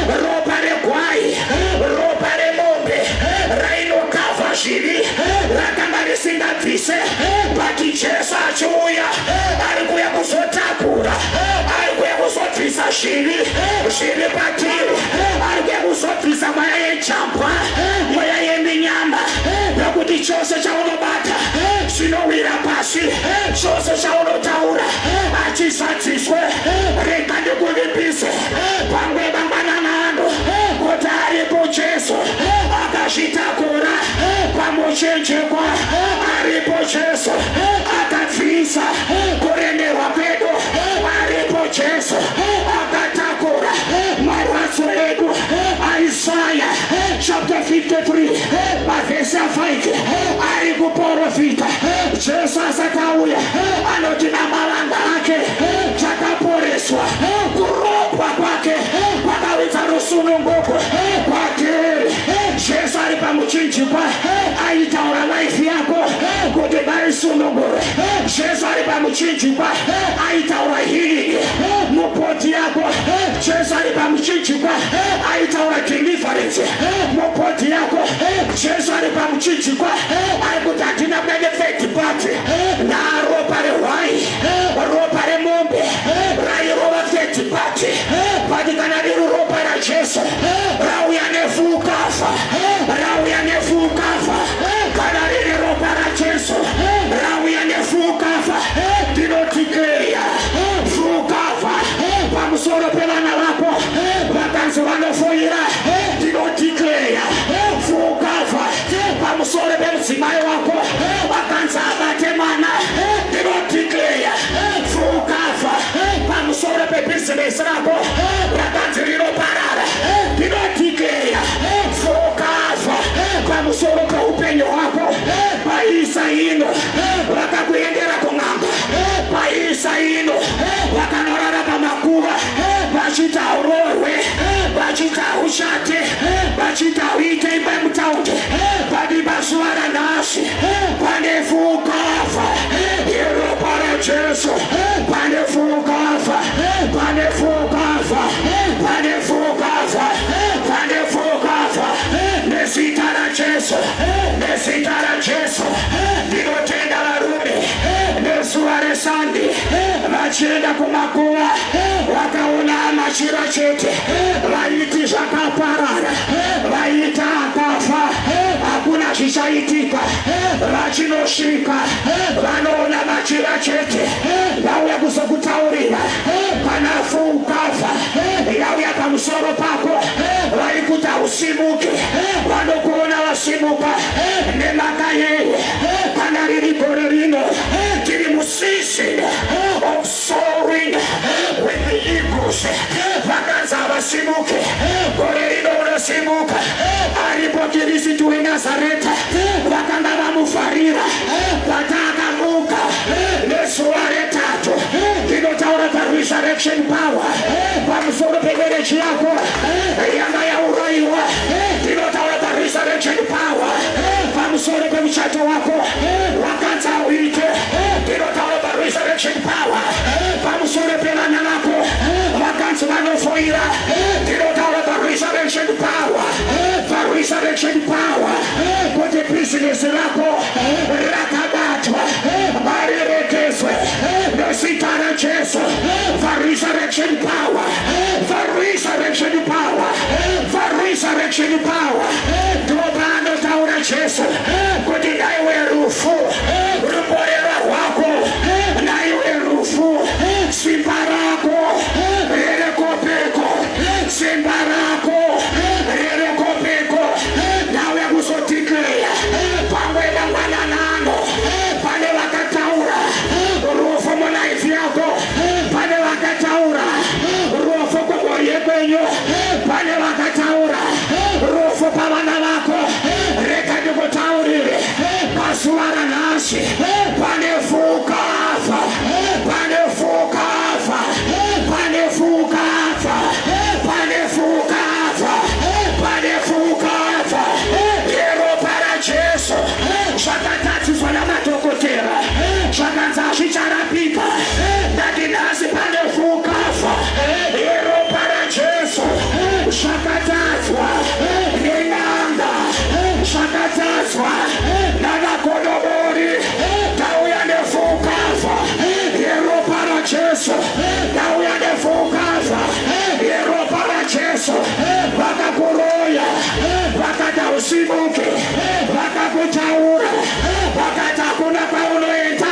ropa regwai, ropa remombe rainokavha zvivi rakanga risingabvise. But Jesu achiuya ari kuya kuzotakura, ari kuya kuzobvisa zvivi zviri patiri, ari kuya kuzobvisa mweya yejambwa, mweya yeminyama, nokuti chose chaunobata chinowira pasi, chose chaunotaura achizadziswe. Rega ndikuvimbise pamwe bambananano kuti aripo Jesu akazvitakura pamuchinjikwa, aripo Jesu akabvisa kuremerwa kwedu, aripo Jesu akatakura marwadzo edu. Isaiah chapter 53 verse 5 ari kuprofita. Jesu asakauya anoti namalanga ake takaporeswa, kuropwa kwake kwakawedza rusununguko kwatiri. Jesu ari pamuchinjikwa aitaura life yako kuti ngaisunungure. Jesu ari pamuchinjikwa aitaura healing mupoti yako. Jesu ari pamuchinjikwa aitaura deliverance mupoti yako. Jesu ari pamuchinjikwa ari kuti hatina benefit party. Naropa rehwai, ropa remombe rairova third party. But kana riri ropa raJesu rauya nefull cover, rauya nefull cover. Kana riri ropa raJesu rauya nefull cover. Ndinodeclare full cover pamusoro pevana vako vakanzi vanofoira. Ndinodeclare Yesu, nezita la Yesu, ndinotenda varume nezuva resandi vachienda kumakuva vakaona machira chete, vaiti zvakaparara, vaita akafa, hakuna zvichaitika, vachinosvika vanoona machira chete, vauya kuzokutaurira kana ukafa yauya pamusoro pako, vaikuti hausimuke, vanokuona wasimuka nemhaka yeye. Kana riri gore rino tiri musisi of soaring with the eagles, vakanzi havasimuke, gore rino unosimuka. Aripo Kristu weNazareta vakanga vamufarira, patakamuka nezuva retatu. Ndinotaura paresurrection power pamusoro pemereji yako yanga yauraiwa. Ndinotaura paresurrection power pamusoro pemuchato wako wakanza uite. Ndinotaura paresurrection power pamusoro pevana vako vakanzi vanofoira. Ndinotaura paresurrection power, paresurrection power kuti business rako rakabatwa marirekeswe nezita la Jesu. For resurrection power, for resurrection power, for resurrection power. Ndobano taura Jesu kuti naiwe rufu rumborera rwako, naiwe rufu simba rako rerekopeko, simba rako rerekopeko. Nawe kuzotikleya pamwe namwananano pane vakataura rufu munaifi yako, pane vakataura rufu kumwoyo kwenyu, pane vakataura rufu pavana vako. Reka ndikutaurire pazuva ranhasi pane fukafa, pane fukafa, pane fukafa, pane fukafa, pane fukafa. Yeropa raJesu zvakatatiswa namadhokotera zvakanzi hazvicharapika, ndandinhasi pane fukafa. Yeropa raJesu zvakatatswa nen'anga, zvakatatswa navagodobori, tauya nefukafa. Yeropa raJesu tauya nefukafa. Yeropa raJesu vakakuroya, vakati hausimuke, vakakutaura, vakati hakuna kwaunoenda,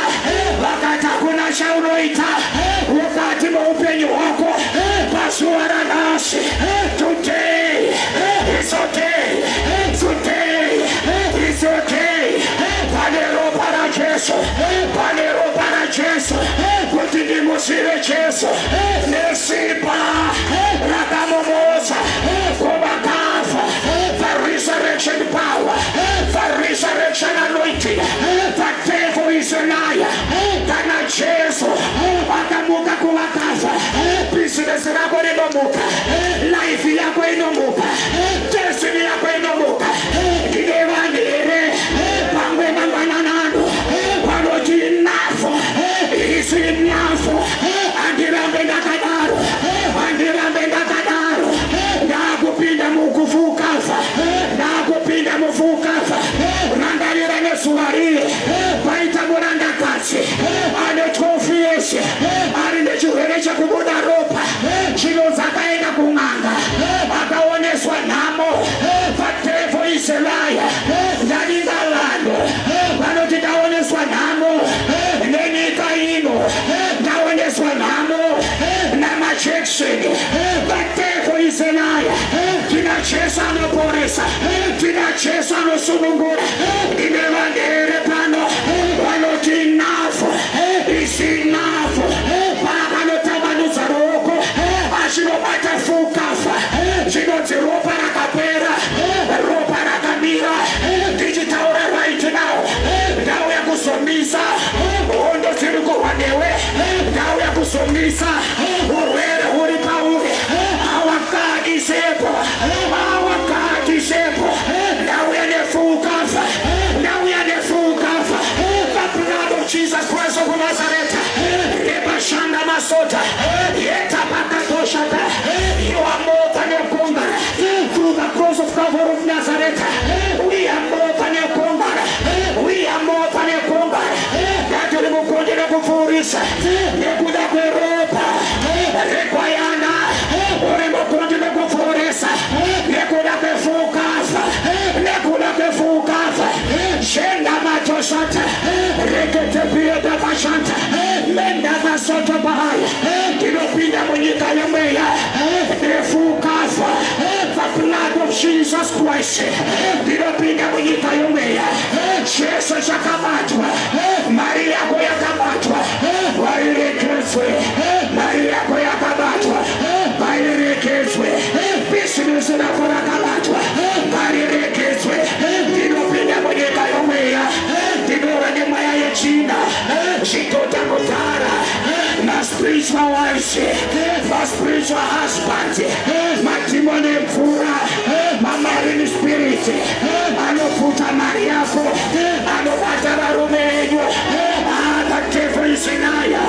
vakati hakuna chaunoita mukati meupenyu hwako pazuva ranhasi. Today it's okay, today it's okay. Pane ropa raJesu, pane ropa raJesu kuti ndimusire Jesu nesimba rakamumoza kuvakafa. The resurrection power, the resurrection anointing. The devil is a liar. Kana Jesu akamuka kuvakafa, business rako rinomuka, life yako inomuka, destiny yako inomuka. Ndinevandire pamwe mangwananano vanoti enough is enough. Andirambe ndakadaro, andirambe ndakadaro. Ndakupinda mukufukafa, ndakupinda mufukafa. Rangarira nezuva riri paita murandakadzi ane 12 years ari nechirwere chekubuda ropa, chinonzi akaenda kun'anga akaoneswa nhamo. The devil is a liar. Ndaringa vanhu vanoti ndaoneswa nhamo nenyika ino, ndaoneswa nhamo namajekisheni. The devil is a liar. Tina Jesu anoporesa, tina Jesu anosunungura. Ndinevandere pano vanoti enough is enough. Pavanotambanudza ruoko achinobata fukafa, chinonzi ropa rakapera, ropa rakamira. Ndichitaura right now, ndauya kuzomisa hondo dziri kurwa newe, ndauya kuzomisa urwere huri pauri. Awakadisepo, awakadisepo. Ndauya nefukafa, ndauya nefukafa. The blood of Jesus Christ of Nazareth. Rebashanda masota, yeta pakatoshata. You are more than a conqueror through the cross of Calvary of Nazareth. We are kufurisha nekuda kweropa rekwayana urimo kundi nekufurisha nekuda kwefukafa nekuda kwefukafa shenda matoshata rekete pieda bashanta menda masoto bahaya kinopinda munyika yomweya nefukafa the blood of Jesus Christ kinopinda munyika yomweya Yesu shakamatwa Maria yako yakamatwa wairekezwe Maria yako yakamatwa wairekezwe business yako yakamatwa wairekezwe kinopinda munyika yomweya kinora nyuma ya China shikota kotara na spiritual wives na spiritual husband matimone mfura mamarini spirit alofuta mali yako alopata warumenyo atakefu isinaya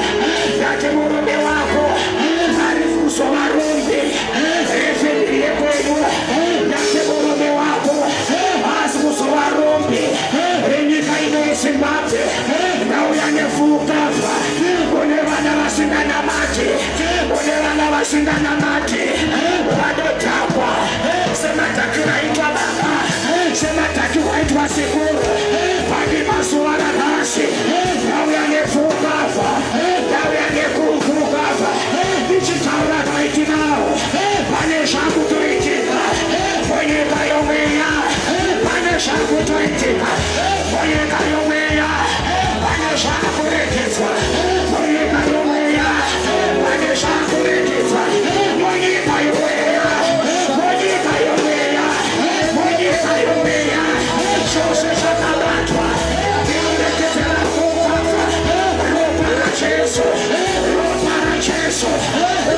yake murume wako alifuso warumbi efemilie kwenu yake murume wako asifuso warumbi renyika ino Zimbabwe na uyanefukafa unevana wasingana mati unevana wasingana mati wadotapwa sematakiwa itwa baba sematakiwa itwa sikuru padi masuara nasi na uyanefukafa na uyanekukukafa ichitaura kaiti nao panesha kutoitika mwenye kayomea panesha kutoitika mwenye kayomea panesha kurekizwa mwenye kayomea panesha kurekizwa mwenye kayomea mwenye kayomea mwenye kayomea shose shakabatwa kiureketela kukafa ropa la Yesu ropa la Yesu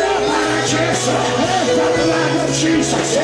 ropa la Yesu the blood of Jesus